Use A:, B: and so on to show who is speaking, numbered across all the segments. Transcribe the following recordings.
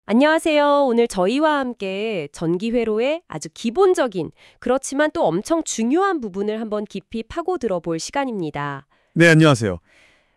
A: 안녕하세요. 오늘 저희와 함께 전기회로의 아주 기본적인, 그렇지만 또 엄청 중요한 부분을 한번 깊이 파고들어 볼 시간입니다.
B: 네, 안녕하세요.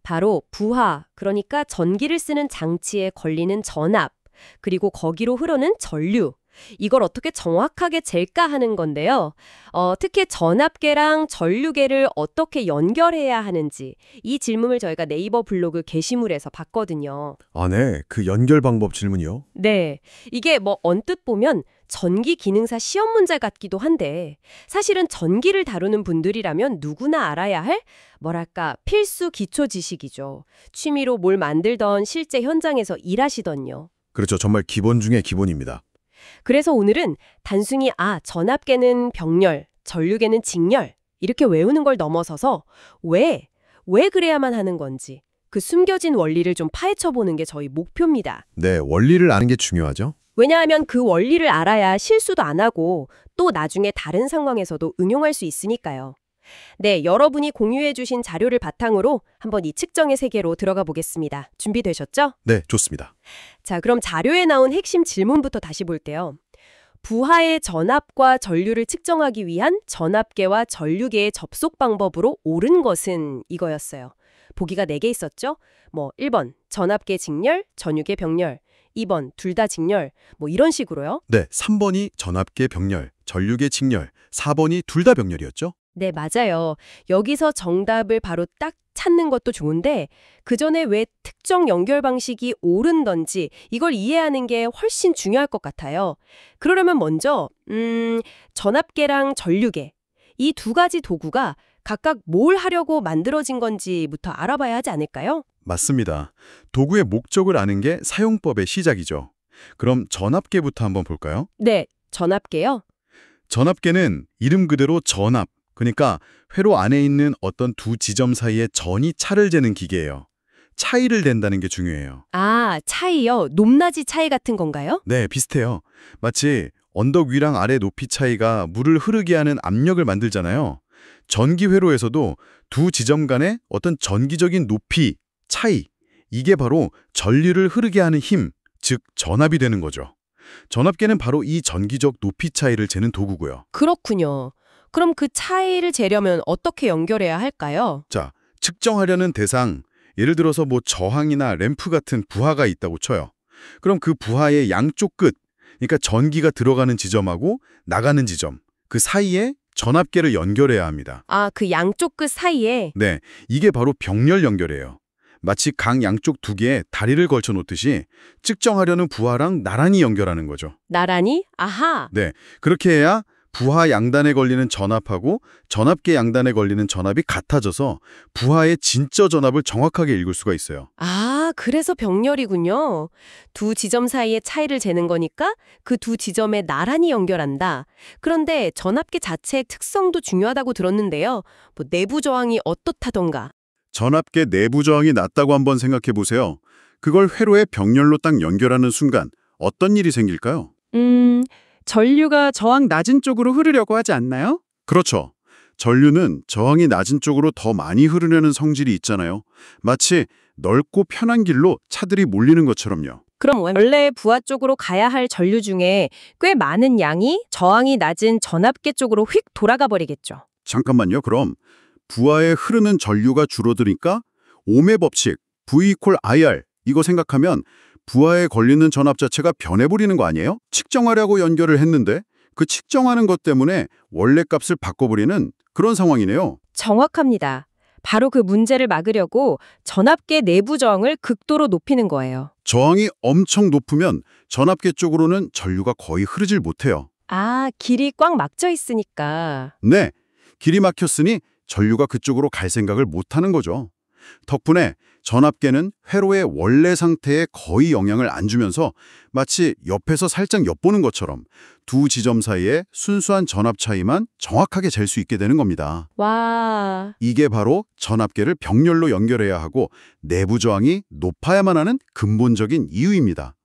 A: 바로 부하, 그러니까 전기를 쓰는 장치에 걸리는 전압, 그리고 거기로 흐르는 전류. 이걸 어떻게 정확하게 잴까 하는 건데요. 특히 전압계랑 전류계를 어떻게 연결해야 하는지 이 질문을 저희가 네이버 블로그 게시물에서 봤거든요.
B: 아, 네. 그 연결 방법 질문이요.
A: 네. 이게 뭐 언뜻 보면 전기 기능사 시험 문제 같기도 한데 사실은 전기를 다루는 분들이라면 누구나 알아야 할 뭐랄까 필수 기초 지식이죠. 취미로 뭘 만들던 실제 현장에서 일하시던요.
B: 그렇죠. 정말 기본 중에 기본입니다.
A: 그래서 오늘은 단순히 전압계는 병렬, 전류계는 직렬 이렇게 외우는 걸 넘어서서 왜 그래야만 하는 건지 그 숨겨진 원리를 좀 파헤쳐 보는 게 저희 목표입니다.
B: 네, 원리를 아는 게 중요하죠.
A: 왜냐하면 그 원리를 알아야 실수도 안 하고 또 나중에 다른 상황에서도 응용할 수 있으니까요. 네, 여러분이 공유해 주신 자료를 바탕으로 한번 이 측정의 세계로 들어가 보겠습니다. 준비되셨죠?
B: 네, 좋습니다.
A: 자, 그럼 자료에 나온 핵심 질문부터 다시 볼게요. 부하의 전압과 전류를 측정하기 위한 전압계와 전류계의 접속 방법으로 옳은 것은 이거였어요. 보기가 4개 있었죠? 1번 전압계 직렬, 전유계 병렬, 2번 둘 다 직렬, 이런 식으로요.
B: 네, 3번이 전압계 병렬, 전류계 직렬, 4번이 둘 다 병렬이었죠?
A: 네, 맞아요. 여기서 정답을 바로 딱 찾는 것도 좋은데 그 전에 왜 특정 연결 방식이 옳은던지 이걸 이해하는 게 훨씬 중요할 것 같아요. 그러려면 먼저 전압계랑 전류계 이 두 가지 도구가 각각 뭘 하려고 만들어진 건지부터 알아봐야 하지 않을까요?
B: 맞습니다. 도구의 목적을 아는 게 사용법의 시작이죠. 그럼 전압계부터 한번 볼까요?
A: 네, 전압계요.
B: 전압계는 이름 그대로 전압, 그러니까 회로 안에 있는 어떤 두 지점 사이의 전이 차를 재는 기계예요. 차이를 댄다는 게 중요해요.
A: 차이요? 높낮이 차이 같은 건가요?
B: 네, 비슷해요. 마치 언덕 위랑 아래 높이 차이가 물을 흐르게 하는 압력을 만들잖아요. 전기 회로에서도 두 지점 간의 어떤 전기적인 높이, 차이, 이게 바로 전류를 흐르게 하는 힘, 즉 전압이 되는 거죠. 전압계는 바로 이 전기적 높이 차이를 재는 도구고요.
A: 그렇군요. 그럼 그 차이를 재려면 어떻게 연결해야 할까요?
B: 자, 측정하려는 대상, 예를 들어서 저항이나 램프 같은 부하가 있다고 쳐요. 그럼 그 부하의 양쪽 끝, 그러니까 전기가 들어가는 지점하고 나가는 지점, 그 사이에 전압계를 연결해야 합니다.
A: 그 양쪽 끝 사이에?
B: 네, 이게 바로 병렬 연결이에요. 마치 강 양쪽 두 개에 다리를 걸쳐 놓듯이 측정하려는 부하랑 나란히 연결하는 거죠.
A: 나란히? 아하.
B: 네, 그렇게 해야 부하 양단에 걸리는 전압하고 전압계 양단에 걸리는 전압이 같아져서 부하의 진짜 전압을 정확하게 읽을 수가 있어요.
A: 그래서 병렬이군요. 두 지점 사이의 차이를 재는 거니까 그 두 지점에 나란히 연결한다. 그런데 전압계 자체의 특성도 중요하다고 들었는데요. 내부 저항이 어떻다던가.
B: 전압계 내부 저항이 낮다고 한번 생각해 보세요. 그걸 회로의 병렬로 딱 연결하는 순간 어떤 일이 생길까요?
C: 전류가 저항 낮은 쪽으로 흐르려고 하지 않나요?
B: 그렇죠. 전류는 저항이 낮은 쪽으로 더 많이 흐르려는 성질이 있잖아요. 마치 넓고 편한 길로 차들이 몰리는 것처럼요.
A: 그럼 원래 부하 쪽으로 가야 할 전류 중에 꽤 많은 양이 저항이 낮은 전압계 쪽으로 휙 돌아가 버리겠죠.
B: 잠깐만요. 그럼 부하에 흐르는 전류가 줄어드니까 ohm의 법칙, V=IR 이거 생각하면 부하에 걸리는 전압 자체가 변해버리는 거 아니에요? 측정하려고 연결을 했는데 그 측정하는 것 때문에 원래 값을 바꿔버리는 그런 상황이네요.
A: 정확합니다. 바로 그 문제를 막으려고 전압계 내부 저항을 극도로 높이는 거예요.
B: 저항이 엄청 높으면 전압계 쪽으로는 전류가 거의 흐르질 못해요.
A: 길이 꽉 막혀 있으니까.
B: 네, 길이 막혔으니 전류가 그쪽으로 갈 생각을 못하는 거죠. 덕분에 전압계는 회로의 원래 상태에 거의 영향을 안 주면서 마치 옆에서 살짝 엿보는 것처럼 두 지점 사이의 순수한 전압 차이만 정확하게 잴 수 있게 되는 겁니다.
A: 와.
B: 이게 바로 전압계를 병렬로 연결해야 하고 내부 저항이 높아야만 하는 근본적인 이유입니다.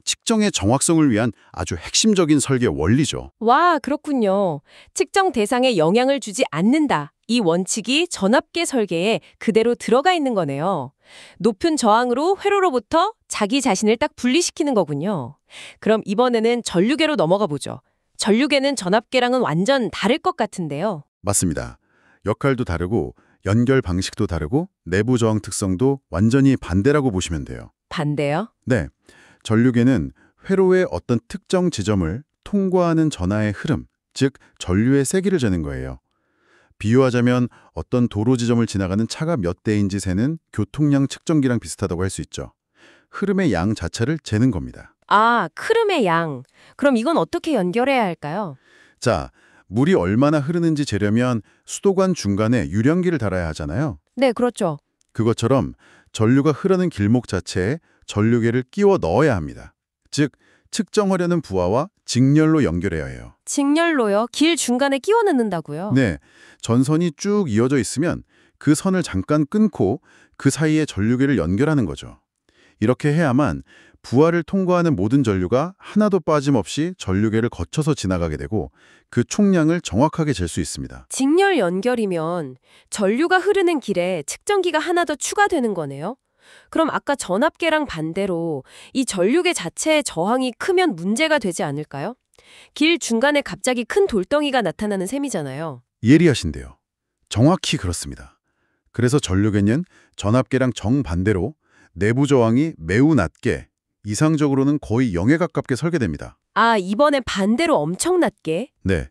B: 측정의 정확성을 위한 아주 핵심적인 설계 원리죠.
A: 와, 그렇군요. 측정 대상에 영향을 주지 않는다. 이 원칙이 전압계 설계에 그대로 들어가 있는 거네요. 높은 저항으로 회로로부터 자기 자신을 딱 분리시키는 거군요. 그럼 이번에는 전류계로 넘어가 보죠. 전류계는 전압계랑은 완전 다를 것 같은데요.
B: 맞습니다. 역할도 다르고 연결 방식도 다르고 내부 저항 특성도 완전히 반대라고 보시면 돼요.
A: 반대요?
B: 네, 전류계는 회로의 어떤 특정 지점을 통과하는 전하의 흐름, 즉 전류의 세기를 재는 거예요. 비유하자면 어떤 도로 지점을 지나가는 차가 몇 대인지 세는 교통량 측정기랑 비슷하다고 할 수 있죠. 흐름의 양 자체를 재는 겁니다.
A: 아, 흐름의 양. 그럼 이건 어떻게 연결해야 할까요?
B: 자, 물이 얼마나 흐르는지 재려면 수도관 중간에 유령기를 달아야 하잖아요.
A: 네, 그렇죠.
B: 그것처럼 전류가 흐르는 길목 자체에 전류계를 끼워 넣어야 합니다. 즉, 측정하려는 부하와 직렬로 연결해야 해요.
A: 직렬로요? 길 중간에 끼워 넣는다고요?
B: 네, 전선이 쭉 이어져 있으면 그 선을 잠깐 끊고 그 사이에 전류계를 연결하는 거죠. 이렇게 해야만 부하를 통과하는 모든 전류가 하나도 빠짐없이 전류계를 거쳐서 지나가게 되고 그 총량을 정확하게 잴 수 있습니다.
A: 직렬 연결이면 전류가 흐르는 길에 측정기가 하나 더 추가되는 거네요. 그럼 아까 전압계랑 반대로 이 전류계 자체의 저항이 크면 문제가 되지 않을까요? 길 중간에 갑자기 큰 돌덩이가 나타나는 셈이잖아요.
B: 예리하신데요. 정확히 그렇습니다. 그래서 전류계는 전압계랑 정반대로 내부 저항이 매우 낮게, 이상적으로는 거의 0에 가깝게 설계됩니다.
A: 아, 이번엔 반대로 엄청 낮게?
B: 네,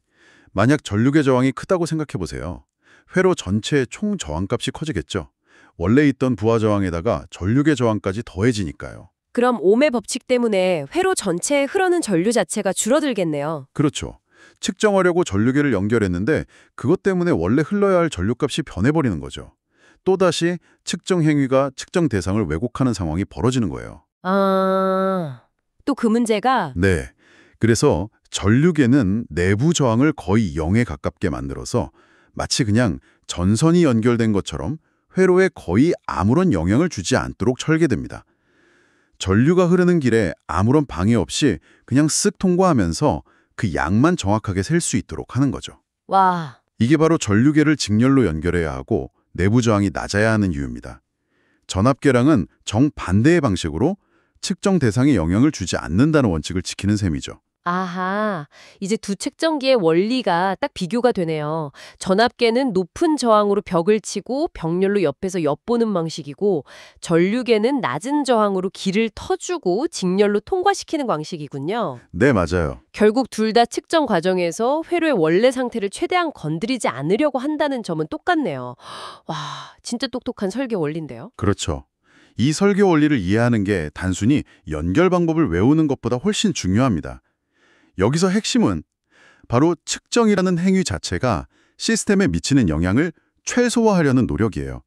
B: 만약 전류계 저항이 크다고 생각해 보세요. 회로 전체의 총 저항값이 커지겠죠. 원래 있던 부하 저항에다가 전류계 저항까지 더해지니까요.
A: 그럼 ohm의 법칙 때문에 회로 전체에 흐르는 전류 자체가 줄어들겠네요.
B: 그렇죠. 측정하려고 전류계를 연결했는데 그것 때문에 원래 흘러야 할 전류값이 변해버리는 거죠. 또다시 측정 행위가 측정 대상을 왜곡하는 상황이 벌어지는 거예요.
A: 아, 또 그 문제가
B: 네. 그래서 전류계는 내부 저항을 거의 0에 가깝게 만들어서 마치 그냥 전선이 연결된 것처럼 회로에 거의 아무런 영향을 주지 않도록 설계됩니다. 전류가 흐르는 길에 아무런 방해 없이 그냥 쓱 통과하면서 그 양만 정확하게 셀 수 있도록 하는 거죠.
A: 와,
B: 이게 바로 전류계를 직렬로 연결해야 하고 내부 저항이 낮아야 하는 이유입니다. 전압계랑은 정반대의 방식으로 측정 대상에 영향을 주지 않는다는 원칙을 지키는 셈이죠.
A: 아하, 이제 두 측정기의 원리가 딱 비교가 되네요. 전압계는 높은 저항으로 벽을 치고 병렬로 옆에서 엿보는 방식이고 전류계는 낮은 저항으로 길을 터주고 직렬로 통과시키는 방식이군요.
B: 네, 맞아요.
A: 결국 둘 다 측정 과정에서 회로의 원래 상태를 최대한 건드리지 않으려고 한다는 점은 똑같네요. 와, 진짜 똑똑한 설계 원리인데요.
B: 그렇죠. 이 설계 원리를 이해하는 게 단순히 연결 방법을 외우는 것보다 훨씬 중요합니다. 여기서 핵심은 바로 측정이라는 행위 자체가 시스템에 미치는 영향을 최소화하려는 노력이에요.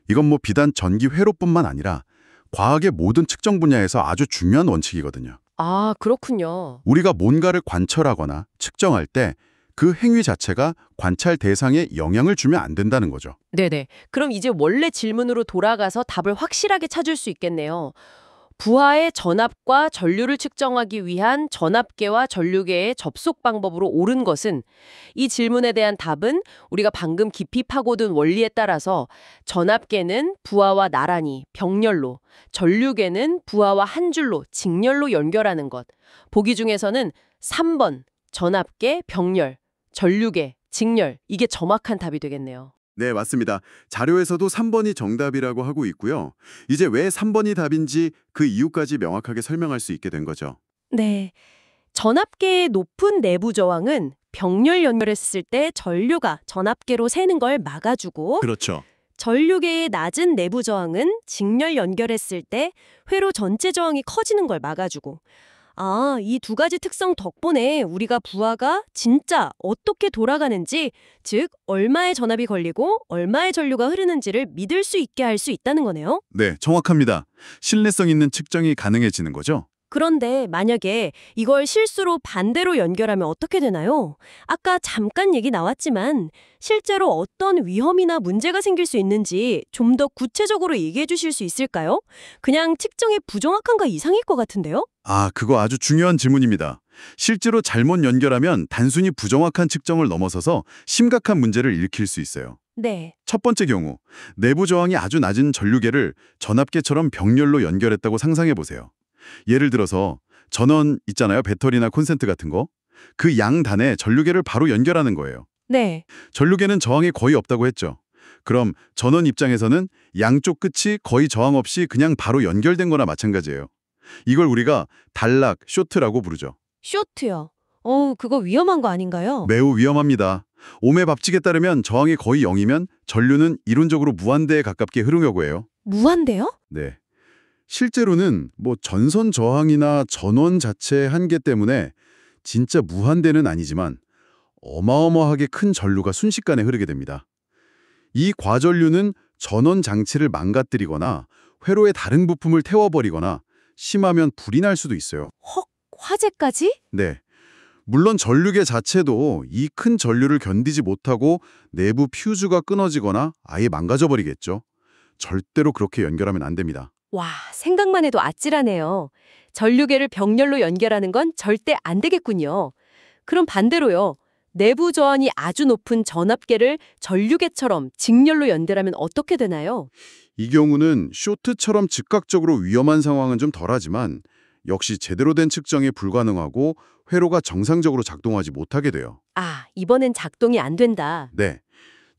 B: 이건 뭐 비단 전기 회로뿐만 아니라 과학의 모든 측정 분야에서 아주 중요한 원칙이거든요.
A: 아, 그렇군요.
B: 우리가 뭔가를 관철하거나 측정할 때 그 행위 자체가 관찰 대상에 영향을 주면 안 된다는 거죠.
A: 네네. 그럼 이제 원래 질문으로 돌아가서 답을 확실하게 찾을 수 있겠네요. 부하의 전압과 전류를 측정하기 위한 전압계와 전류계의 접속 방법으로 옳은 것은 이 질문에 대한 답은 우리가 방금 깊이 파고든 원리에 따라서 전압계는 부하와 나란히 병렬로, 전류계는 부하와 한 줄로 직렬로 연결하는 것. 보기 중에서는 3번 전압계, 병렬, 전류계, 직렬 이게 정확한 답이 되겠네요.
B: 네, 맞습니다. 자료에서도 3번이 정답이라고 하고 있고요. 이제 왜 3번이 답인지 그 이유까지 명확하게 설명할 수 있게 된 거죠.
A: 네. 전압계의 높은 내부 저항은 병렬 연결했을 때 전류가 전압계로 새는 걸 막아주고
B: 그렇죠.
A: 전류계의 낮은 내부 저항은 직렬 연결했을 때 회로 전체 저항이 커지는 걸 막아주고 아, 이 두 가지 특성 덕분에 우리가 부하가 진짜 어떻게 돌아가는지, 즉 얼마의 전압이 걸리고 얼마의 전류가 흐르는지를 믿을 수 있게 할 수 있다는 거네요.
B: 네, 정확합니다. 신뢰성 있는 측정이 가능해지는 거죠.
A: 그런데 만약에 이걸 실수로 반대로 연결하면 어떻게 되나요? 아까 잠깐 얘기 나왔지만 실제로 어떤 위험이나 문제가 생길 수 있는지 좀 더 구체적으로 얘기해 주실 수 있을까요? 그냥 측정이 부정확한가 이상일 것 같은데요?
B: 아, 그거 아주 중요한 질문입니다. 실제로 잘못 연결하면 단순히 부정확한 측정을 넘어서서 심각한 문제를 일으킬 수 있어요.
A: 네.
B: 첫 번째 경우, 내부 저항이 아주 낮은 전류계를 전압계처럼 병렬로 연결했다고 상상해 보세요. 예를 들어서 전원 있잖아요. 배터리나 콘센트 같은 거. 그 양단에 전류계를 바로 연결하는 거예요.
A: 네.
B: 전류계는 저항이 거의 없다고 했죠. 그럼 전원 입장에서는 양쪽 끝이 거의 저항 없이 그냥 바로 연결된 거나 마찬가지예요. 이걸 우리가 단락, 쇼트라고 부르죠.
A: 쇼트요. 그거 위험한 거 아닌가요?
B: 매우 위험합니다. 옴의 법칙에 따르면 저항이 거의 0이면 전류는 이론적으로 무한대에 가깝게 흐르려고 해요.
A: 무한대요?
B: 네. 실제로는 전선 저항이나 전원 자체의 한계 때문에 진짜 무한대는 아니지만 어마어마하게 큰 전류가 순식간에 흐르게 됩니다. 이 과전류는 전원 장치를 망가뜨리거나 회로의 다른 부품을 태워버리거나 심하면 불이 날 수도 있어요.
A: 헉, 화재까지?
B: 네. 물론 전류계 자체도 이 큰 전류를 견디지 못하고 내부 퓨즈가 끊어지거나 아예 망가져버리겠죠. 절대로 그렇게 연결하면 안 됩니다.
A: 와, 생각만 해도 아찔하네요. 전류계를 병렬로 연결하는 건 절대 안 되겠군요. 그럼 반대로요. 내부 저항이 아주 높은 전압계를 전류계처럼 직렬로 연결하면 어떻게 되나요?
B: 이 경우는 쇼트처럼 즉각적으로 위험한 상황은 좀 덜하지만 역시 제대로 된 측정이 불가능하고 회로가 정상적으로 작동하지 못하게 돼요.
A: 아, 이번엔 작동이 안 된다.
B: 네.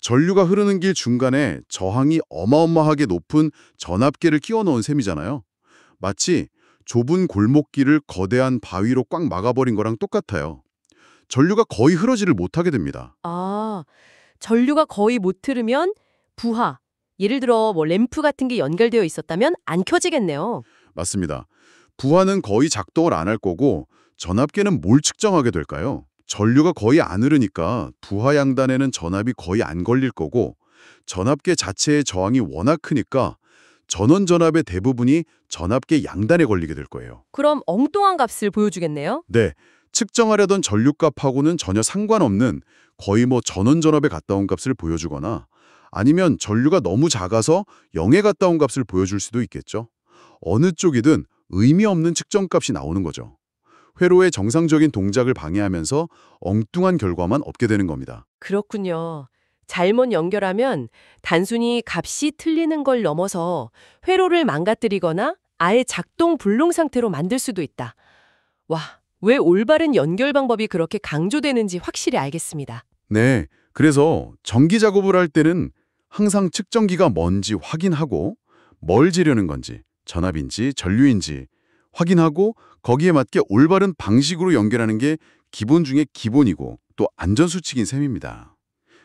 B: 전류가 흐르는 길 중간에 저항이 어마어마하게 높은 전압계를 끼워 넣은 셈이잖아요. 마치 좁은 골목길을 거대한 바위로 꽉 막아버린 거랑 똑같아요. 전류가 거의 흐르지를 못하게 됩니다.
A: 아, 전류가 거의 못 흐르면 부하, 예를 들어 램프 같은 게 연결되어 있었다면 안 켜지겠네요.
B: 맞습니다. 부하는 거의 작동을 안 할 거고 전압계는 뭘 측정하게 될까요? 전류가 거의 안 흐르니까 부하 양단에는 전압이 거의 안 걸릴 거고 전압계 자체의 저항이 워낙 크니까 전원 전압의 대부분이 전압계 양단에 걸리게 될 거예요.
A: 그럼 엉뚱한 값을 보여주겠네요.
B: 네, 측정하려던 전류값하고는 전혀 상관없는 거의 전원 전압에 가까운 값을 보여주거나 아니면 전류가 너무 작아서 0에 가까운 값을 보여줄 수도 있겠죠. 어느 쪽이든 의미 없는 측정값이 나오는 거죠. 회로의 정상적인 동작을 방해하면서 엉뚱한 결과만 얻게 되는 겁니다.
A: 그렇군요. 잘못 연결하면 단순히 값이 틀리는 걸 넘어서 회로를 망가뜨리거나 아예 작동 불능 상태로 만들 수도 있다. 와, 왜 올바른 연결 방법이 그렇게 강조되는지 확실히 알겠습니다.
B: 네, 그래서 전기 작업을 할 때는 항상 측정기가 뭔지 확인하고 뭘 재려는 건지, 전압인지 전류인지 확인하고 거기에 맞게 올바른 방식으로 연결하는 게 기본 중에 기본이고 또 안전수칙인 셈입니다.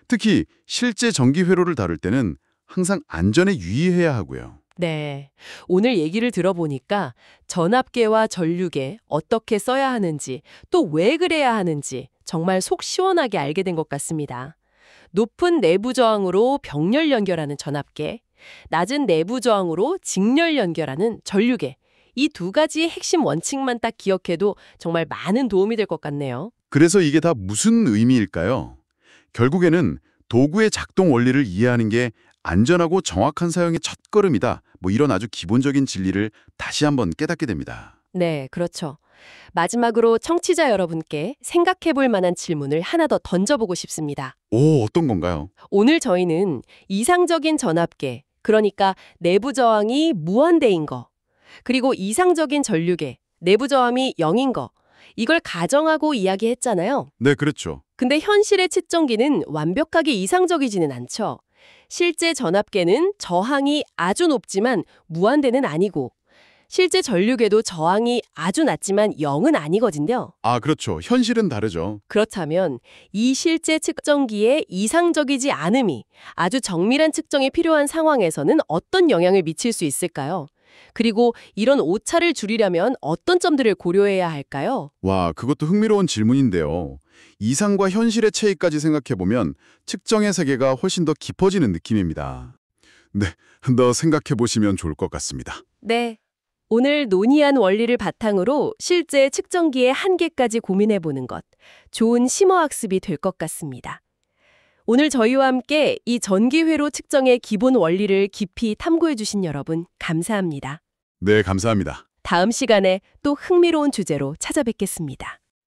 B: 특히 실제 전기 회로를 다룰 때는 항상 안전에 유의해야 하고요.
A: 네, 오늘 얘기를 들어보니까 전압계와 전류계 어떻게 써야 하는지 또 왜 그래야 하는지 정말 속 시원하게 알게 된 것 같습니다. 높은 내부 저항으로 병렬 연결하는 전압계, 낮은 내부 저항으로 직렬 연결하는 전류계, 이 두 가지의 핵심 원칙만 딱 기억해도 정말 많은 도움이 될 것 같네요.
B: 그래서 이게 다 무슨 의미일까요? 결국에는 도구의 작동 원리를 이해하는 게 안전하고 정확한 사용의 첫걸음이다. 이런 아주 기본적인 진리를 다시 한번 깨닫게 됩니다.
A: 네, 그렇죠. 마지막으로 청취자 여러분께 생각해 볼 만한 질문을 하나 더 던져보고 싶습니다.
B: 오, 어떤 건가요?
A: 오늘 저희는 이상적인 전압계, 그러니까 내부 저항이 무한대인 거, 그리고 이상적인 전류계, 내부 저항이 0인 거, 이걸 가정하고 이야기했잖아요.
B: 네, 그렇죠.
A: 근데 현실의 측정기는 완벽하게 이상적이지는 않죠. 실제 전압계는 저항이 아주 높지만 무한대는 아니고, 실제 전류계도 저항이 아주 낮지만 0은 아니거든요.
B: 아, 그렇죠. 현실은 다르죠.
A: 그렇다면 이 실제 측정기의 이상적이지 않음이 아주 정밀한 측정이 필요한 상황에서는 어떤 영향을 미칠 수 있을까요? 그리고 이런 오차를 줄이려면 어떤 점들을 고려해야 할까요?
B: 와, 그것도 흥미로운 질문인데요. 이상과 현실의 차이까지 생각해보면 측정의 세계가 훨씬 더 깊어지는 느낌입니다. 네, 더 생각해보시면 좋을 것 같습니다.
A: 네. 오늘 논의한 원리를 바탕으로 실제 측정기의 한계까지 고민해보는 것, 좋은 심어학습이 될 것 같습니다. 오늘 저희와 함께 이 전기회로 측정의 기본 원리를 깊이 탐구해주신 여러분, 감사합니다.
B: 네, 감사합니다.
A: 다음 시간에 또 흥미로운 주제로 찾아뵙겠습니다.